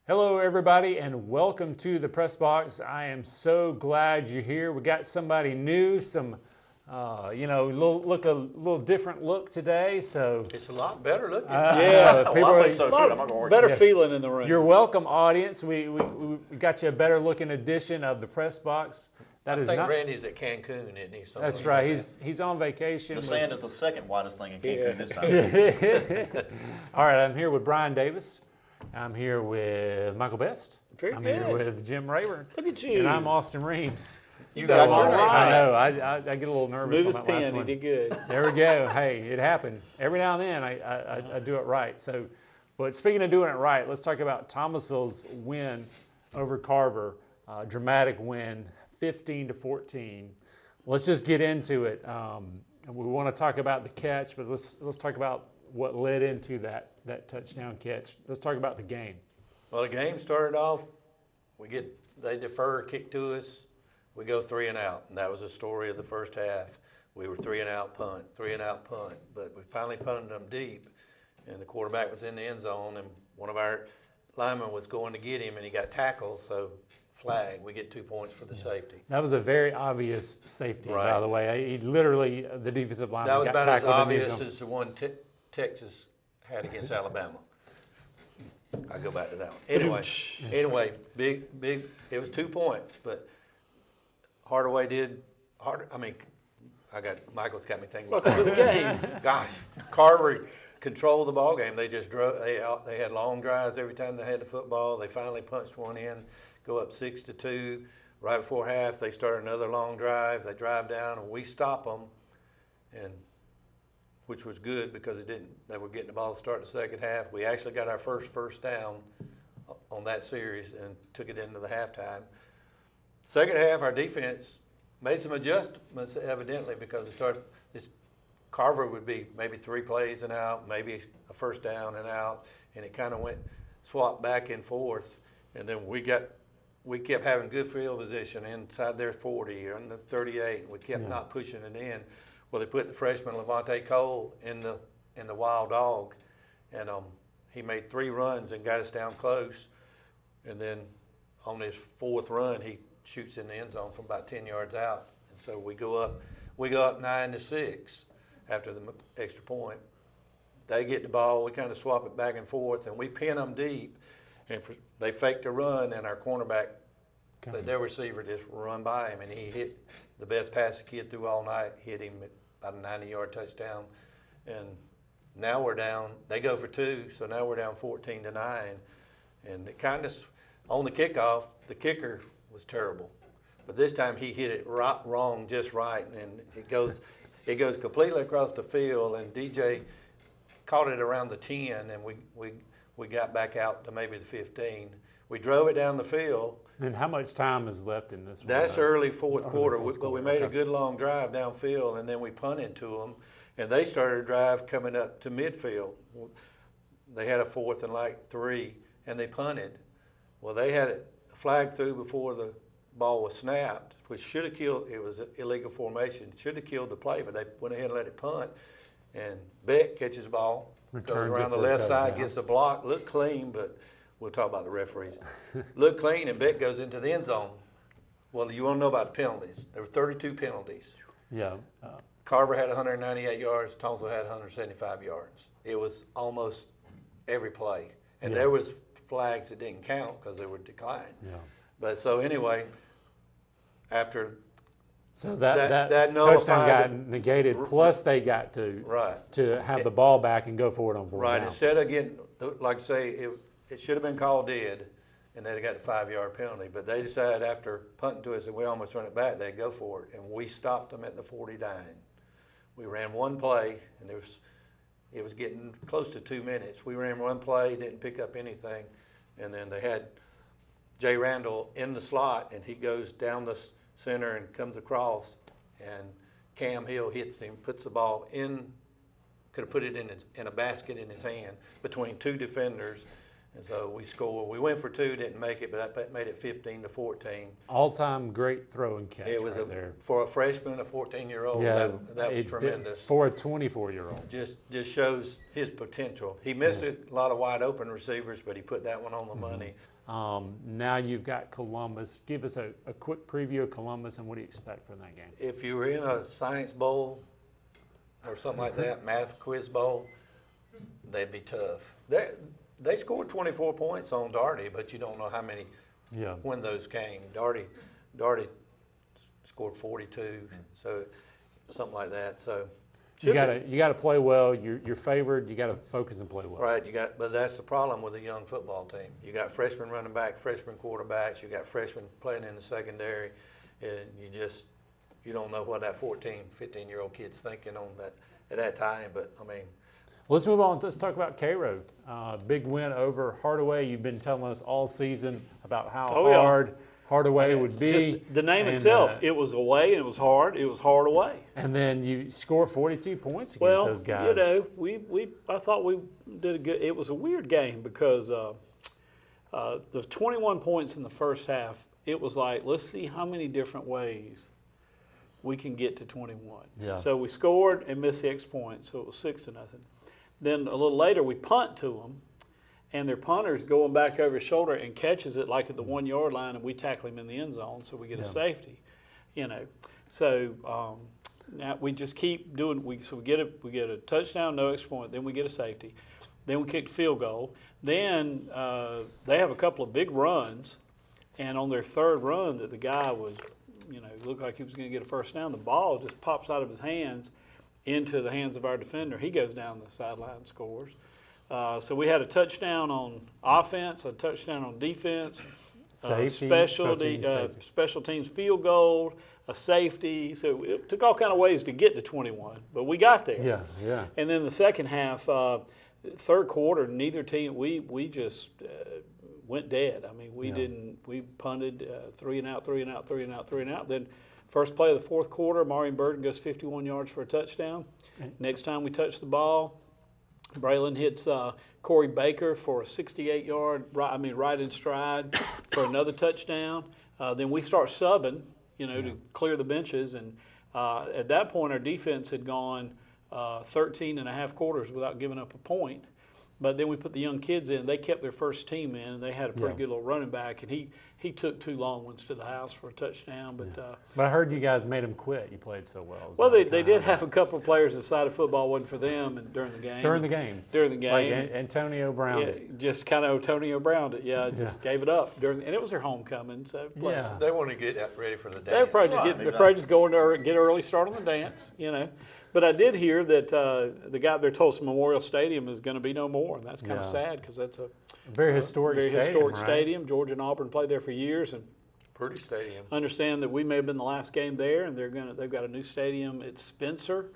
Hello, everybody, and welcome to the Press Box. I am so glad you're here. We got somebody new, a little different look today. So It's a lot better looking. yeah, people I are. think so too. I'm not gonna argue. Better Yes. feeling in the room. You're welcome, audience. We got you a better looking edition of the Press Box. That I is think not. Randy's at Cancun, isn't he? Something That's like right. that. He's on vacation. The sand is the second whitest thing in Cancun this time. All right, I'm here with Brian Davis. I'm here with Michael Best. Very I'm good. here with Jim Rayburn. Look at you. And I'm Austin Reams. You got your name I right. know. I get a little nervous Move on his that last pen. He one. did good. There we go. Hey, it happened. Every now and then I do it right. So, but speaking of doing it right, let's talk about Thomasville's win over Carver. Dramatic win, 15-14. Let's just get into it. We want to talk about the catch, but let's talk about what led into that touchdown catch. Let's talk about the game. Well, the game started off. They defer a kick to us. We go 3 and out, and that was the story of the first half. We were 3 and out punt, but we finally punted them deep, and the quarterback was in the end zone, and one of our linemen was going to get him, and he got tackled. So flag, we get 2 points for the safety. That was a very obvious safety, by Right. the way. He literally, the defensive That lineman was got about as tackled in the end obvious zone. as the one Texas had against Alabama. I go back to that one. Anyway, big. It was 2 points, but Hardaway did. Michael's got me thinking about Welcome to the game. Gosh, Carver controlled the ball game. They just drove. They had long drives every time they had the football. They finally punched one in, go up 6-2. Right before half, they start another long drive. They drive down, and we stop them, and which was good because they were getting the ball to start the second half. We actually got our first down on that series and took it into the halftime. Second half, our defense made some adjustments evidently because Carver would be maybe 3 plays and out, maybe a first down and out, and it kind of swapped back and forth. And then we kept having good field position inside their 40 or in the 38, and we kept not pushing it in. Well, they put the freshman Levante Cole in the wild dog, and he made 3 runs and got us down close. And then on his 4th run, he shoots in the end zone from about 10 yards out, and so we go up 9-6 after the extra point. They get the ball, we kind of swap it back and forth, and we pin them deep, and they faked a run, and our cornerback, their receiver just run by him, and he hit the best pass the kid threw all night, hit him at about a 90-yard touchdown, and now we're down. They go for 2, so now we're down 14-9, and it kind of on the kickoff, the kicker was terrible, but this time he hit it wrong, just right, and it goes completely across the field, and DJ caught it around the 10, and we got back out to maybe the 15. We drove it down the field. And how much time is left in this one? That's early fourth quarter, but we quarter, made a okay. good long drive downfield, and then we punted to them, and they started a drive coming up to midfield. They had a 4th and like 3, and they punted. Well, they had it flagged through before the ball was snapped, which should have killed. It was illegal formation. Should have killed the play, but they went ahead and let it punt. And Beck catches the ball, Returns goes it around the for a left side, touchdown. gets a block, looked clean, but we'll talk about the referees. Looked clean, and Beck goes into the end zone. Well, you want to know about the penalties. There were 32 penalties. Yeah. Carver had 198 yards. Thomasville had 175 yards. It was almost every play. And there was flags that didn't count because they were declined. Yeah. But so anyway, after So that that nullified touchdown got it. negated, plus they got to have the ball back and go for it on 4th right, down. instead of getting, like I say, it should have been called dead, and they'd have got the 5-yard penalty. But they decided after punting to us and we almost run it back, they'd go for it, and we stopped them at the 49. We ran one play, and it was getting close to 2 minutes. We ran one play, didn't pick up anything, and then they had Jay Randall in the slot, and he goes down the center and comes across, and Cam Hill hits him, puts the ball in, could have put it in a basket in his hand between 2 defenders, And so we went for 2, didn't make it, but that made it 15-14. All-time great throw and catch It was right there. for a freshman, a 14-year-old, Yeah, that was it- tremendous. For a 24-year-old. Just shows his potential. He missed a lot of wide open receivers, but he put that one on the Mm-hmm. money. Now you've got Columbus. Give us a quick preview of Columbus and what do you expect from that game? If you were in a science bowl or something like that, math quiz bowl, they'd be tough. They scored 24 points on Darty, but you don't know how many Yeah. when those came. Darty scored 42, so something like that. So You should be. gotta play well. You're favored. You gotta focus and play well. Right, but that's the problem with a young football team. You got freshman running back, freshman quarterbacks, you got freshmen playing in the secondary, and you don't know what that 14, 15-year-old kid's thinking at that time. But I mean, Let's move on. Let's talk about K-Road. Big win over Hardaway. You've been telling us all season about how Yeah. hard Hardaway would be. Just the name and, itself, it was away and it was hard. It was hard away. And then you score 42 points against Well, those guys. you know, I thought we did a good. It was a weird game because the 21 points in the first half. It was like, let's see how many different ways we can get to 21. Yeah. So we scored and missed the extra point, so it was 6-0. Then a little later we punt to them, and their punter's going back over his shoulder and catches it like at the 1 yard line, and we tackle him in the end zone, so we get a safety. You know, so now we just keep doing. We get a touchdown, no extra point. Then we get a safety. Then we kick the field goal. Then they have a couple of big runs, and on their third run, that the guy was, looked like he was going to get a first down. The ball just pops out of his hands into the hands of our defender. He goes down the sideline and scores. So we had a touchdown on offense, a touchdown on defense, Safety, special teams field goal, a safety. So it took all kind of ways to get to 21, but we got there. Yeah. And then the second half, third quarter, neither team, we just went dead. I mean, we punted 3 and out. Then first play of the fourth quarter, Marion Burton goes 51 yards for a touchdown. Next time we touch the ball, Braylon hits Corey Baker for a 68-yard, right in stride for another touchdown. Then we start subbing, to clear the benches. And at that point, our defense had gone 13 and a half quarters without giving up a point. But then we put the young kids in. They kept their first team in, and they had a pretty good little running back. And he took 2 long ones to the house for a touchdown. But But I heard you guys made him quit. You played so well. well, they did have a couple of players that decided football wasn't for them and during the game. During the game. Like Antonio Brown. Yeah, just kind of Antonio Brown it. Yeah, just gave it up and it was their homecoming. So bless them. they want to get ready for the dance. They're probably just going to get an early start on the dance, But I did hear that the guy at their Tulsa Memorial Stadium is going to be no more, and that's kind of sad because that's a Very historic stadium. stadium. Georgia and Auburn played there for years, and Pretty stadium. understand that we may have been the last game there, and they've got a new stadium at Spencer,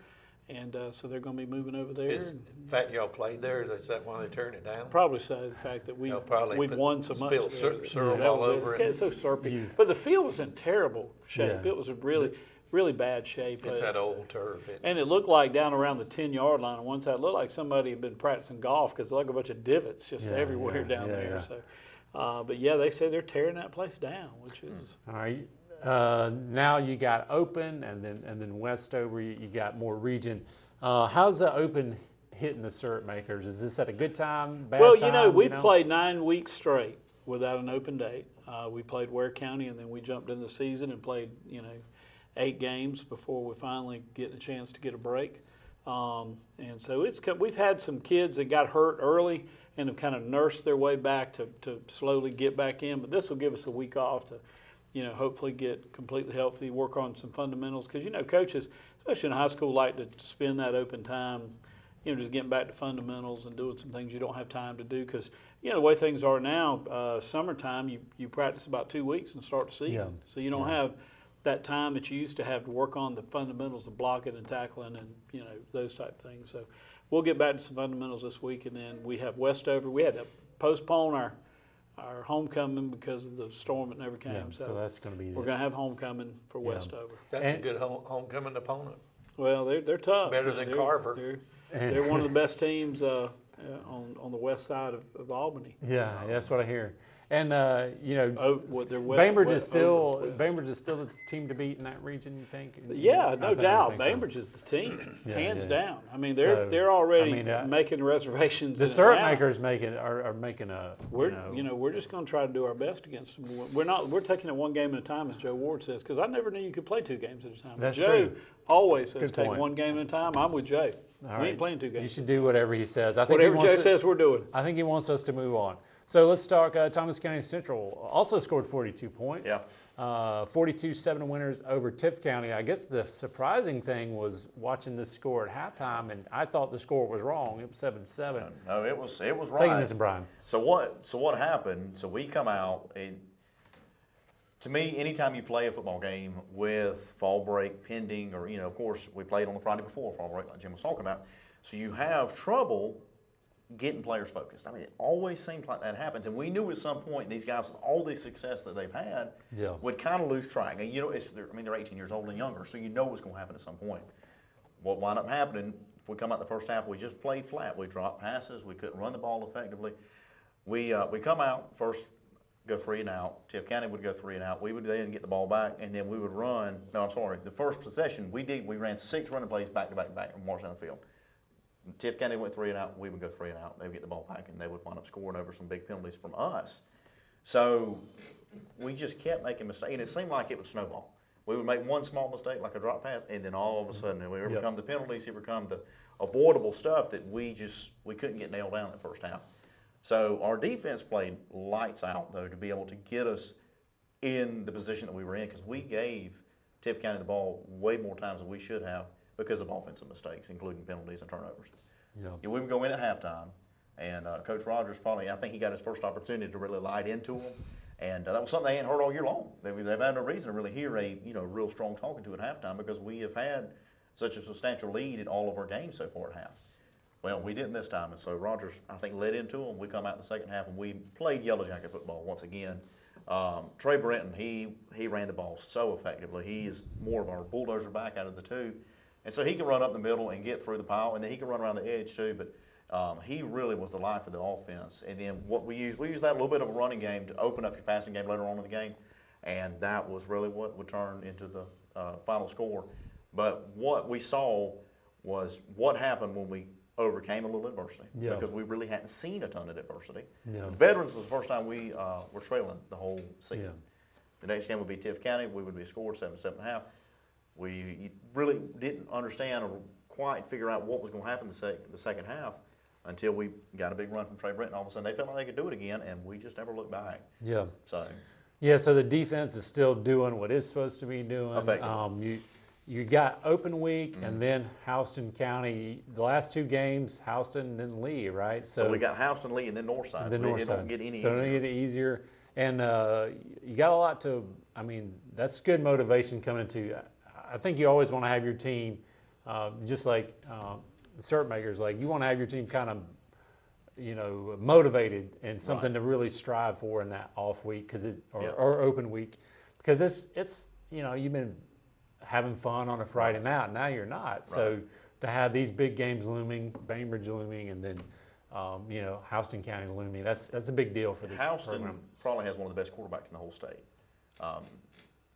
and so they're going to be moving over there. In fact, y'all played there. Is that why they turned it down? Probably so. The fact that Y'all probably we'd won so much. spilled there. syrup That all was over it. It's so syrupy. But the field was in terrible shape. Yeah. It was a really bad shape. It's that old turf. And it looked like down around the 10-yard line on one side, it looked like somebody had been practicing golf because like a bunch of divots just everywhere down there. Yeah. So, but yeah, they say they're tearing that place down, which is All right. Now you got Open and then Westover. You got more region. How's the Open hitting the syrup makers? Is this at a good time? Bad well. time? We played 9 weeks straight without an open date. We played Ware County, and then we jumped in the season and played 8 games before we finally get a chance to get a break. And so we've had some kids that got hurt early and have kind of nursed their way back to slowly get back in. But this will give us a week off to, hopefully get completely healthy, work on some fundamentals. Because, coaches, especially in high school, like to spend that open time, just getting back to fundamentals and doing some things you don't have time to do. Because, the way things are now, summertime, you practice about 2 weeks and start the season. Yeah. So you don't have that time that you used to have to work on the fundamentals of blocking and tackling and those type things. So we'll get back to some fundamentals this week, and then we have Westover. We had to postpone our homecoming because of the storm that never came. Yeah, so that's going to be. We're going to have homecoming for Westover. That's a good homecoming opponent. Well, they're tough. Better than Carver. They're one of the best teams on the west side of Albany. Yeah, that's what I hear. And Bainbridge is still the team to beat in that region. You think? Yeah, I no think doubt. so. Bainbridge is the team, Yeah, hands yeah. down. I mean, So, they're already I mean, making reservations. The in syrup Atlanta. makers are making a. We're just going to try to do our best against them. We're taking it one game at a time, as Joe Ward says, because I never knew you could play 2 games at a time. That's Joe true. always says Good take point. one game at a time. I'm with Joe. All We right. ain't playing 2 You games. should do whatever he says. I think Whatever he Joe wants says, we're doing. I think he wants us to move on. So let's talk. Thomas County Central also scored 42 points. Yeah. 42-7 winners over Tift County. I guess the surprising thing was watching this score at halftime, and I thought the score was wrong. It was 7-7. No, it was right. Taking this, Brian. So what happened? So we come out, and to me, anytime you play a football game with fall break pending, or of course we played on the Friday before fall break, like Jim was talking about. So you have trouble getting players focused. I mean, it always seems like that happens, and we knew at some point these guys, with all the success that they've had, Yeah. would kind of lose track. And they're 18 years old and younger, so you know what's going to happen at some point. What wound up happening? If we come out the first half, we just played flat. We dropped passes. We couldn't run the ball effectively. We come out first, go 3 and out. Tift County would go 3 and out. We would then get the ball back, and then we would run. No, I'm sorry. The first possession we ran 6 running plays back to back and marched down the field. Tift County went 3 and out. We would go 3 and out. They would get the ball back, and they would wind up scoring over some big penalties from us. So we just kept making mistakes, and it seemed like it would snowball. We would make one small mistake, like a drop pass, and then all of a sudden, here Yep. come the penalties, here come the avoidable stuff that we couldn't get nailed down in the first half. So our defense played lights out, though, to be able to get us in the position that we were in, because we gave Tift County the ball way more times than we should have because of offensive mistakes, including penalties and turnovers. Yeah. We would go in at halftime, and Coach Rogers I think he got his first opportunity to really light into them, and that was something they hadn't heard all year long. They've had no reason to really hear a real strong talking to at halftime, because we have had such a substantial lead in all of our games so far at half. Well, we didn't this time, and so Rogers, I think, led into them. We come out in the second half, and we played Yellow Jacket football once again. Trey Brenton, he ran the ball so effectively. He is more of our bulldozer back out of the 2. And so he can run up the middle and get through the pile, and then he can run around the edge too. But he really was the life of the offense. And then what we used that little bit of a running game to open up your passing game later on in the game, and that was really what would turn into the final score. But what we saw was what happened when we overcame a little adversity, Yeah. because we really hadn't seen a ton of adversity. Yeah. Veterans was the first time we were trailing the whole season. Yeah. The next game would be Tift County. We would be scored 7-7.5. We really didn't understand or quite figure out what was going to happen the second half until we got a big run from Trey Brenton. All of a sudden, they felt like they could do it again, and we just never looked back. Yeah. So, Yeah, so the defense is still doing what it's supposed to be doing. Effectively. You got open week, and then Houston County. The last 2 games, Houston and then Lee, right? so we got Houston, Lee, and then Northside. the So north it side. don't get any so it easier. don't get easier. And you got a lot to. I mean, that's good motivation coming to. I think you always want to have your team, just like the syrup makers. Like you want to have your team kind of, motivated and something to really strive for in that off week or open week, because it's you've been having fun on a Friday night. Now you're not. So to have these big games looming, Bainbridge looming, and then Houston County looming, that's a big deal for this Houston program. probably has one of the best quarterbacks in the whole state.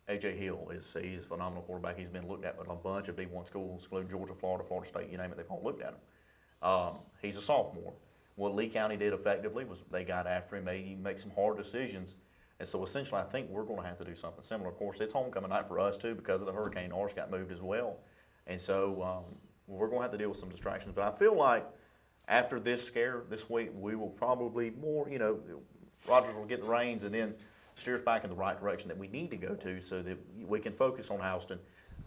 A.J. Hill he's a phenomenal quarterback. He's been looked at by a bunch of D1 schools, including Georgia, Florida State, you name it, they've all looked at him. He's a sophomore. What Lee County did effectively was they got after him, made him make some hard decisions. And so essentially I think we're going to have to do something similar. Of course, it's homecoming night for us too because of the hurricane. Ours got moved as well. And so we're going to have to deal with some distractions. But I feel like after this scare this week, we will probably more, Rogers will get the reins and then steer us back in the right direction that we need to go to so that we can focus on Houston.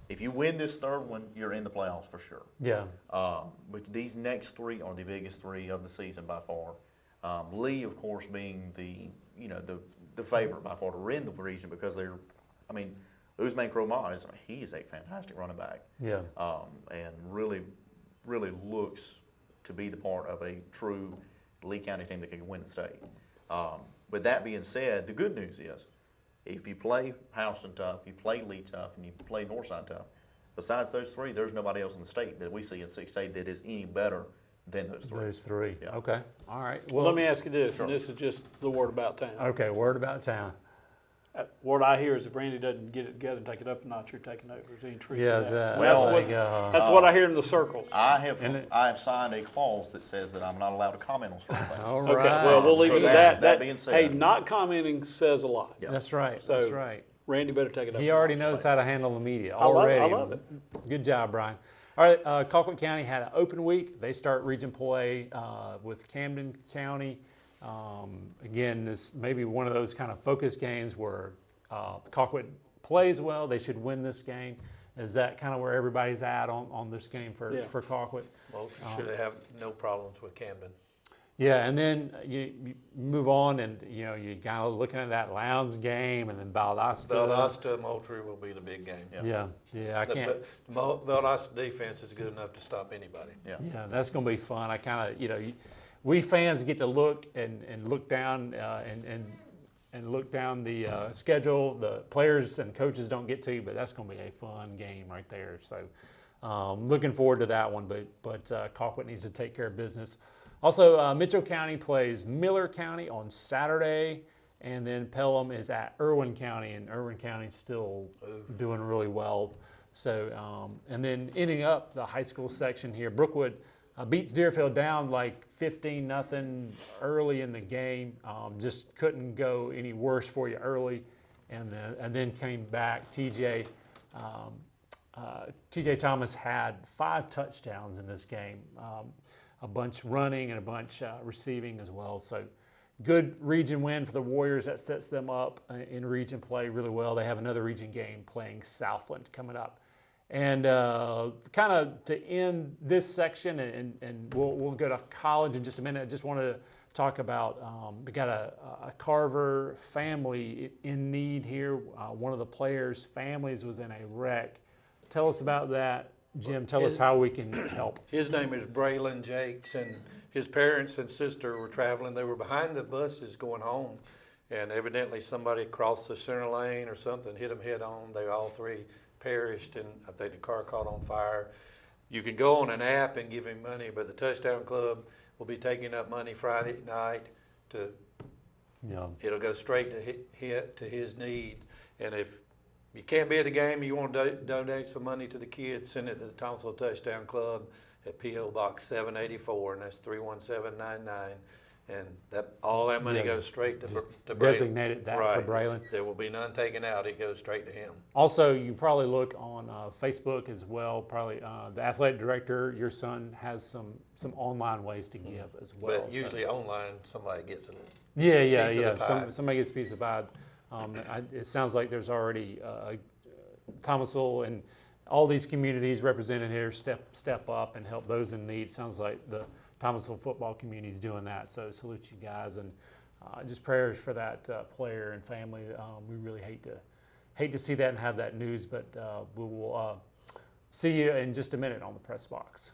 If you win this third one, you're in the playoffs for sure. Yeah. But these next 3 are the biggest 3 of the season by far. Lee, of course, being the favorite by far to win the region because Usman Cromar he is a fantastic running back. Yeah. And really, really looks to be the part of a true Lee County team that can win the state. With that being said, the good news is if you play Houston tough, you play Lee tough, and you play Northside tough, besides those 3, there's nobody else in the state that we see in 6A that is any better then those three. Those three. Yeah. Okay. All right. Well, Well, let me ask you this, and this is just the word about town. okay. Word about town. What I hear is if Randy doesn't get it together and take it up a notch, you're taking over. Is there any truth Yeah. to that? Well, That's what I hear in the circles. I have And signed a clause that says that I'm not allowed to comment on certain things. All right. Okay, well, we'll leave So it at that. that being said- Hey, not commenting says a lot. Yeah. That's right. So- That's right. Randy better take it up. He a already notch. knows how to handle the media I love- already. I love it. Good job, Brian. All right, Colquitt County had an open week. They start region play with Camden County. Again, this may be one of those kind of focus games where Colquitt plays well. They should win this game. Is that kind of where everybody's at on this game for Colquitt? Moultrie should have no problems with Camden. Yeah, and then you move on, and you kind of looking at that Lowndes game, and then Valdosta. Valdosta, Moultrie will be the big game. Yeah, I can't. The Valdosta defense is good enough to stop anybody. Yeah. Yeah, that's going to be fun. I kind of, we fans get to look and look down and look down the schedule. The players and coaches don't get to, but that's going to be a fun game right there. So, looking forward to that one. But Colquitt needs to take care of business. Also, Mitchell County plays Miller County on Saturday, and then Pelham is at Irwin County, and Irwin County's still doing really well. So, and then ending up the high school section here, Brookwood beats Deerfield down like 15-0 early in the game. Just couldn't go any worse for you early, and then came back. TJ Thomas had 5 touchdowns in this game. A bunch running and a bunch receiving as well. So good region win for the Warriors. That sets them up in region play really well. They have another region game playing Southland coming up. And kind of to end this section, and we'll go to college in just a minute. I just wanted to talk about, we got a Carver family in need here. One of the players' families was in a wreck. Tell us about that. Jim, tell us how we can help. His name is Braylon Jakes, and his parents and sister were traveling. They were behind the buses going home, and evidently somebody crossed the center lane or something, hit them head on. They all three perished, and I think the car caught on fire. You can go on an app and give him money, but the Touchdown Club will be taking up money Friday night to. Yeah. It'll go straight to his need, and if you can't be at the game, you want to donate some money to the kids, send it to the Thomasville Touchdown Club at P.O. Box 784, and that's 31799. And all that money goes straight to Braylon. Designated that for Braylon. There will be none taken out. It goes straight to him. Also, you probably look on Facebook as well. Probably the athletic director, your son, has some online ways to give as well. But usually online, somebody gets it. Yeah. Piece of the pie. Somebody gets a piece of pie. It sounds like there's already Thomasville and all these communities represented here step up and help those in need. Sounds like the Thomasville football community is doing that. So salute you guys, and just prayers for that player and family. We really hate to see that and have that news, but we will see you in just a minute on the press box.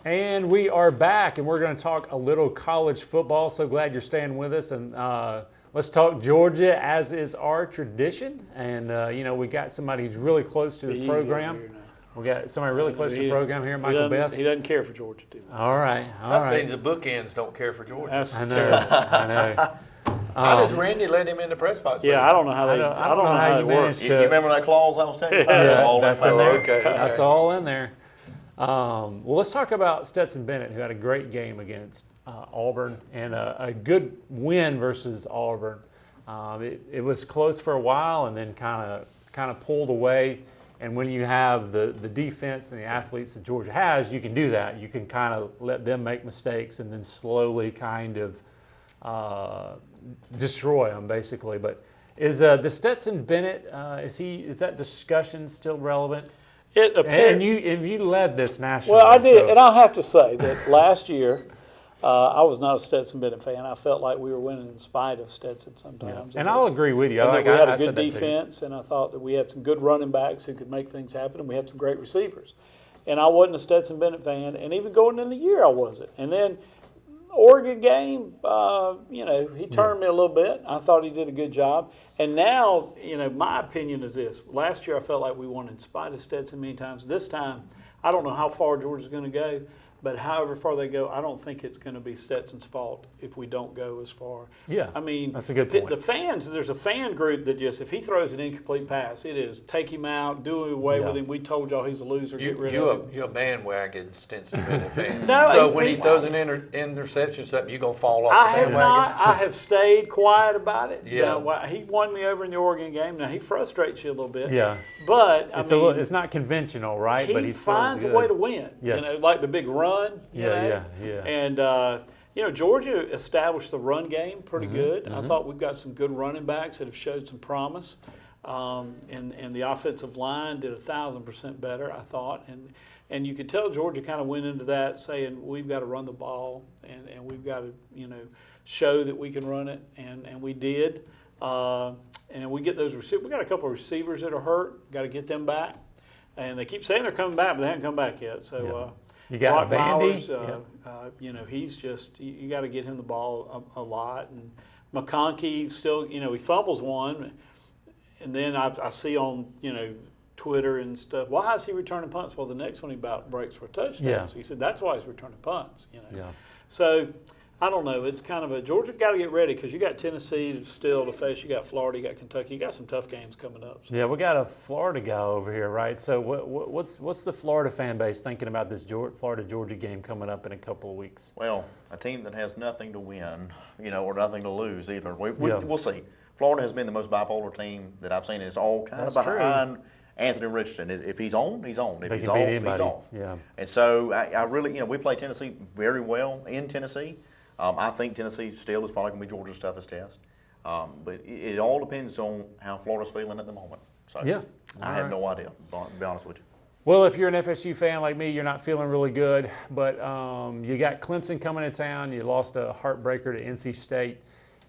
And we are back, and we're going to talk a little college football. So glad you're staying with us, and let's talk Georgia, as is our tradition. And we got somebody who's really close to the program. We got somebody really close to the program here, Michael Best. He doesn't care for Georgia too much. All right. That means the bookends don't care for Georgia. That's I know. How does Randy let him in the press box? Yeah, I don't know how they. I don't know how you work. managed You remember that clause I was telling you about? Yeah, It's all in that's there. in there. Okay. That's all in there. Well, let's talk about Stetson Bennett, who had a great game against Auburn and a good win versus Auburn. It was close for a while and then kind of pulled away. And when you have the defense and the athletes that Georgia has, you can do that. You can kind of let them make mistakes and then slowly kind of destroy them, basically. But is the Stetson Bennett is that discussion still relevant? It appears. And you led this nationally. Well, I did, so- and I'll have to say that last year, I was not a Stetson Bennett fan. I felt like we were winning in spite of Stetson sometimes. And I'll agree with you. And Like, that we had I a said good that too. defense, and I thought that we had some good running backs who could make things happen, and we had some great receivers. And I wasn't a Stetson Bennett fan, and even going in the year, I wasn't. And then Oregon game, he turned me a little bit. I thought he did a good job. And now, my opinion is this. Last year I felt like we won in spite of Stetson many times. This time, I don't know how far Georgia's going to go, but however far they go, I don't think it's going to be Stetson's fault if we don't go as far. Yeah, I mean, that's a good point. The fans, there's a fan group that just, if he throws an incomplete pass, it is take him out, do away with him. We told y'all he's a loser, get rid of him. You're a bandwagon Stetson Bennett fan. No, so when he throws an interception, something, you're going to fall off I the have bandwagon? not. I have stayed quiet about it. Yeah. He won me over in the Oregon game. Now, he frustrates you a little bit. Yeah. But, It's not conventional, right? But he he's still finds a good. way to win. Yes. Like the big run. Yeah. And, Georgia established the run game pretty good. I thought we've got some good running backs that have showed some promise. And the offensive line did 1,000% better, I thought. And you could tell Georgia kind of went into that saying, we've got to run the ball and we've got to, show that we can run it. And we did. And we get those receivers. We got a couple of receivers that are hurt. Got to get them back. And they keep saying they're coming back, but they haven't come back yet. So you got Brock Vandy. Bowers, he's just you got to get him the ball a lot. And McConkey still, he fumbles one, and then I see on Twitter and stuff, why is he returning punts? Well, the next one he about breaks for a touchdown. Yeah. So he said that's why he's returning punts. Yeah. So I don't know. It's kind of a Georgia got to get ready because you got Tennessee still to face. You got Florida. You got Kentucky. You got some tough games coming up. So. Yeah, we got a Florida guy over here, right? So what's the Florida fan base thinking about this Florida-Georgia game coming up in a couple of weeks? Well, a team that has nothing to win, or nothing to lose either. We'll Yeah. see. Florida has been the most bipolar team that I've seen. It's all kind That's of true. behind Anthony Richardson. If he's on, he's on. If They he's can beat off, anybody. he's off. Yeah. And so I really, we play Tennessee very well in Tennessee. I think Tennessee still is probably going to be Georgia's toughest test. But it all depends on how Florida's feeling at the moment. So Yeah. I have no idea, to be honest with you. Well, if you're an FSU fan like me, you're not feeling really good. But you got Clemson coming to town. You lost a heartbreaker to NC State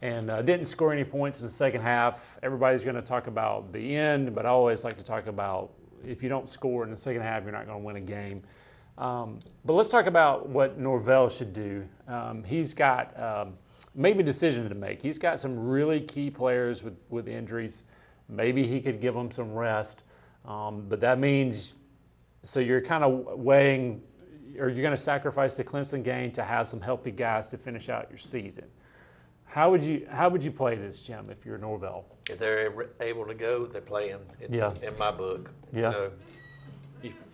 and didn't score any points in the second half. Everybody's going to talk about the end, but I always like to talk about if you don't score in the second half, you're not going to win a game. But let's talk about what Norvell should do. He's got maybe a decision to make. He's got some really key players with injuries. Maybe he could give them some rest. But that means, so you're kind of weighing, or you're going to sacrifice the Clemson game to have some healthy guys to finish out your season. How would you play this, Jim, if you're Norvell? If they're able to go, they're playing. Yeah. In my book. Yeah.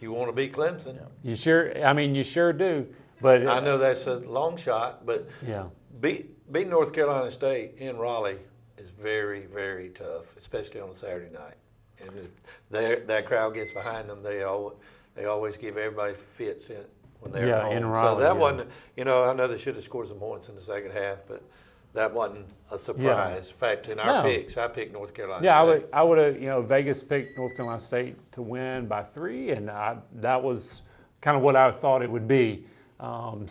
You want to beat Clemson. You sure? I mean, you sure do. But I know that's a long shot, but yeah. beating North Carolina State in Raleigh is very, very tough, especially on a Saturday night. And if that crowd gets behind them, they always give everybody fits when they're at home. in Raleigh. So that yeah. wasn't, I know they should have scored some points in the second half, but that wasn't a surprise. In fact, in our picks, I picked North Carolina State. I would have, Vegas picked North Carolina State to win by 3, and that was kind of what I thought it would be. What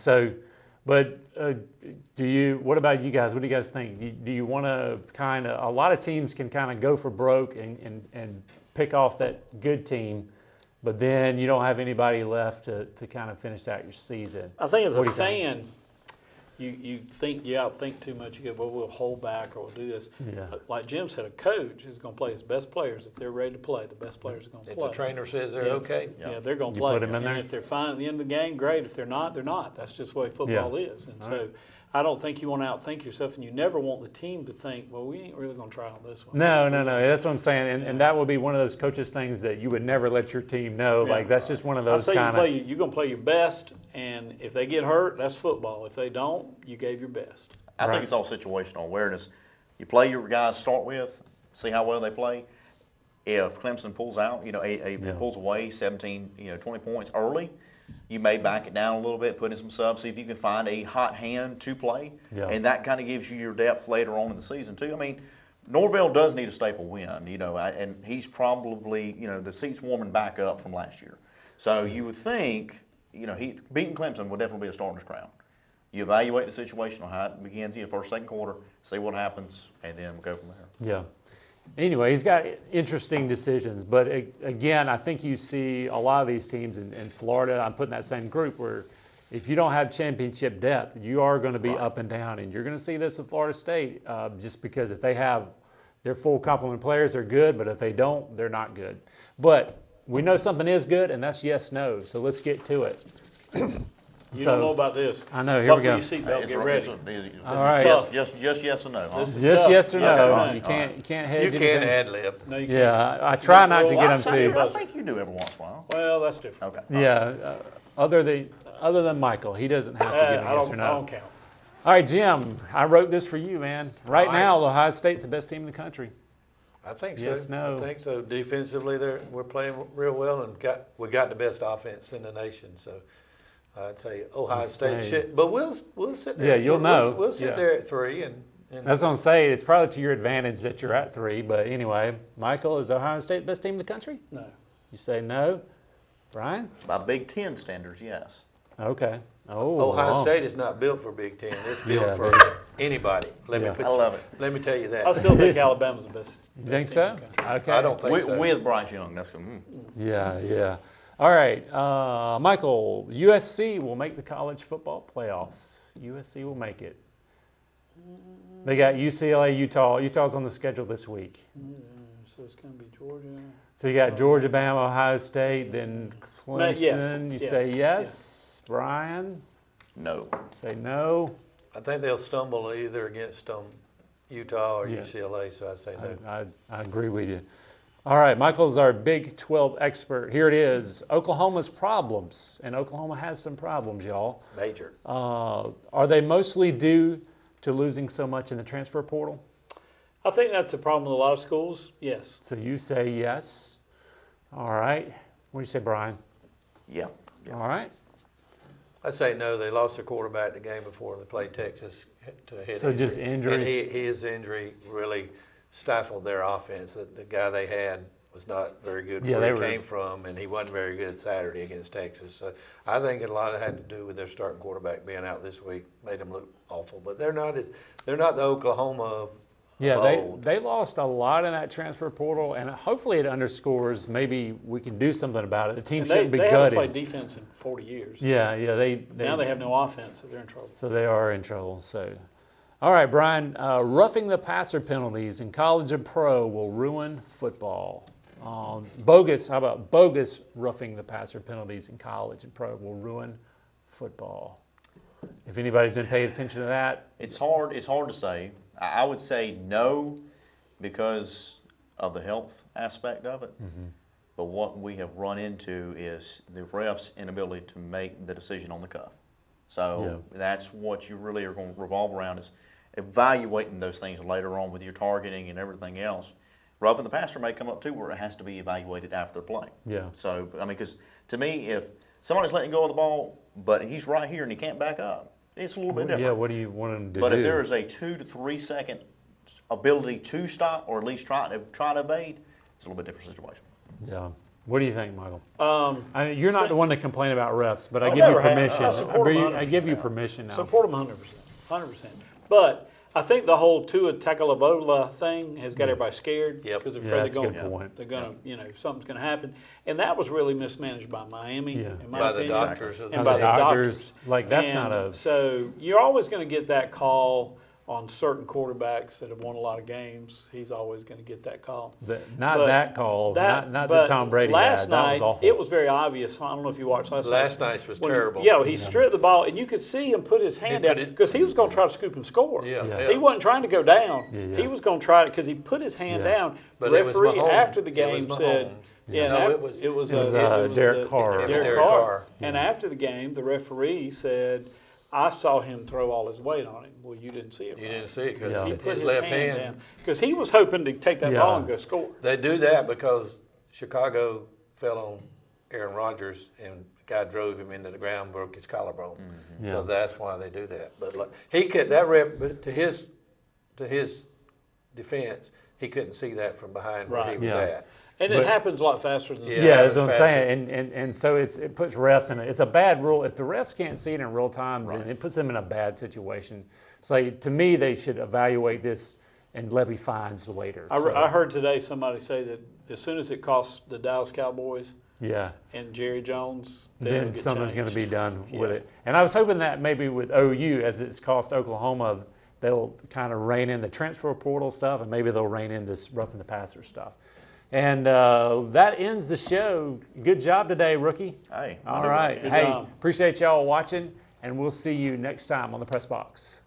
about you guys? What do you guys think? Do you want to a lot of teams can kind of go for broke and pick off that good team, but then you don't have anybody left to kind of finish out your season. I think as What a do you think? fan, you think you outthink too much. You go, well, we'll hold back or we'll do this. Yeah. Like Jim said, a coach is going to play his best players. If they're ready to play, the best players are going to If play. the trainer says they're Yeah. okay, Yeah, they're going to You play. put 'em in and there? if they're fine at the end of the game, great. If they're not, they're not. That's just the way football is. And so I don't think you want to outthink yourself, and you never want the team to think, well, we ain't really going to try on this one. No. That's what I'm saying, and that would be one of those coaches' things that you would never let your team know. Yeah. Like that's just one of I those say kind of. you're going to play your best, and if they get hurt, that's football. If they don't, you gave your best. I Right. think it's all situational awareness. You play your guys to start with, see how well they play. If Clemson pulls out, pulls away 17, 20 points early, you may back it down a little bit, put in some subs, see if you can find a hot hand to play. Yeah. And that kind of gives you your depth later on in the season, too. I mean, Norvell does need a staple win, and he's probably, the seat's warming back up from last year. So you would think, beating Clemson would definitely be a starter's crown. You evaluate the situation on how it begins in the first, second quarter, see what happens, and then we'll go from there. Yeah. Anyway, he's got interesting decisions, but again, I think you see a lot of these teams in Florida. I'm putting that same group where, if you don't have championship depth, you are going to be up and down, and you're going to see this with Florida State. Just because if they have their full complement of players, they're good, but if they don't, they're not good. But we know something is good, and that's yes/no. So let's get to it. You So- don't know about this. I know. Here we Buckle go. your seatbelt. It's Get right- ready. All right. tough. Just yes or no. Huh? This is Just tough. yes or Yes no. or no. You can't hedge You anything. can ad lib. No, you can't. Yeah, I try not to get Well, them I'm saying- to. I think you do every once in a while. Well, that's different. Okay. Yeah, other than Michael, he doesn't have to give I me yes or don't no. count. All right, Jim, I wrote this for you, man. Right All right. now, Ohio State's the best team in the country. I think so. Yes, no. I think so. Defensively, we're playing real well, and we got the best offense in the nation. So I'd say Ohio You State say- should, but we'll sit there. Yeah, you'll know. We'll sit Yeah. there at 3, and That's what I'm saying. It's probably to your advantage that you're at 3. But anyway, Michael, is Ohio State the best team in the country? No. You say no. Brian? By Big Ten standards, yes. Okay. Oh, Ohio wow. State is not built for Big Ten. It's built Yeah, for they- anybody. Let Yeah. me put I love it. Let me tell you that. I still think Alabama's the best. You think best so? team in the country. Okay. I don't think so. With Bryce Young, that's good. Yeah. All right, Michael, USC will make the college football playoffs. USC will make it. They got UCLA, Utah. Utah's on the schedule this week. So it's going to be Georgia. So you got Georgia, Bama, Ohio State, then Clemson. Yes, You yes, say yes. Brian? No. Say no. I think they'll stumble either against Utah or Yeah. UCLA. So I say no. I agree with you. All right, Michael's our Big 12 expert. Here it is. Oklahoma's problems, and Oklahoma has some problems, y'all. Major. Are they mostly due to losing so much in the transfer portal? I think that's a problem with a lot of schools. Yes. So you say yes. All right. What do you say, Brian? Yeah. All right. I say no. They lost their quarterback the game before they played Texas to a head So just injury. injuries? And his injury really stifled their offense. The guy they had was not very good Yeah, where they he were- came from, and he wasn't very good Saturday against Texas. So I think a lot of it had to do with their starting quarterback being out this week, made them look awful. But they're not the Oklahoma of Yeah, old. they lost a lot in that transfer portal, and hopefully it underscores maybe we can do something about it. The team And shouldn't be they haven't gutted. played defense in 40 years. Yeah, Now they have no offense, so they're in trouble. So they are in trouble. So, all right, Brian, roughing the passer penalties in college and pro will ruin football. Bogus, how about bogus roughing the passer penalties in college and pro will ruin football? If anybody's been paying attention to that, It's hard to say. I would say no because of the health aspect of it. But what we have run into is the ref's inability to make the decision on the cuff. So that's what you really are going to revolve around is evaluating those things later on with your targeting and everything else. Roughing the passer may come up too where it has to be evaluated after the play. Yeah. So, I mean, because to me, if somebody's letting go of the ball, but he's right here and he can't back up, it's a little bit different. yeah, what do you want them to But do? if there is a 2 to 3 second ability to stop or at least try to evade, it's a little bit different situation. Yeah. What do you think, Michael? Um, I mean, you're not the one to complain about refs, but I I give you never have. permission. I support them I give you 100%. permission now. Support them 100%. But I think the whole Tua Tagovailoa thing has got everybody scared Yep. because they're Yeah, afraid that's a they're good going, point. they're going to, something's going to happen, and that was really mismanaged by Miami, Yeah. in my By the opinion, doctors. and And by the the doctors, doctors. like, that's And not a- So you're always going to get that call on certain quarterbacks that have won a lot of games. He's always going to get that call. Not But that call, not but that Tom Brady last had. night, That was awful. it was very obvious. I don't know if you watched last night. Last night's was When- terrible. Yeah, he stripped the ball, and you could see him put his hand put out it- because he was going to try to scoop and score. Yeah, Yeah. He wasn't trying to go down. Yeah. He was going to try it because he put his hand Yeah. down. But the it was referee Mahomes. after the It was game said, Mahomes. "Yeah, No, and it was Derek Carr. Derek Derek Carr. Carr. And after the game, the referee said, "I saw him throw all his weight on him." Well, you didn't see it. You right? didn't see it because Yeah. He put his his left hand hand. down because he was hoping to take that Yeah. ball and go score. They do that because Chicago fell on Aaron Rodgers and the guy drove him into the ground, broke his collarbone. Yeah. So that's why they do that. But like, he could that rep, but to his defense, he couldn't see that from behind where he Right. was Yeah. at. And But- it happens a lot faster than Yeah. Yeah, that's what I'm faster. saying, and so it puts refs in it. It's a bad rule. If the refs can't see it in real time, then it puts them in a bad situation. So to me, they should evaluate this and levy fines later. So- I heard today somebody say that as soon as it costs the Dallas Cowboys Yeah. and Jerry Jones, they'll Then get something's going to changed. be done with Yeah. it. And I was hoping that maybe with OU, as it's cost Oklahoma, they'll kind of rein in the transfer portal stuff, and maybe they'll rein in this roughing the passer stuff. And that ends the show. Good job today, rookie. Hey, All right. Good Hey, job. appreciate y'all watching, and we'll see you next time on the Press Box.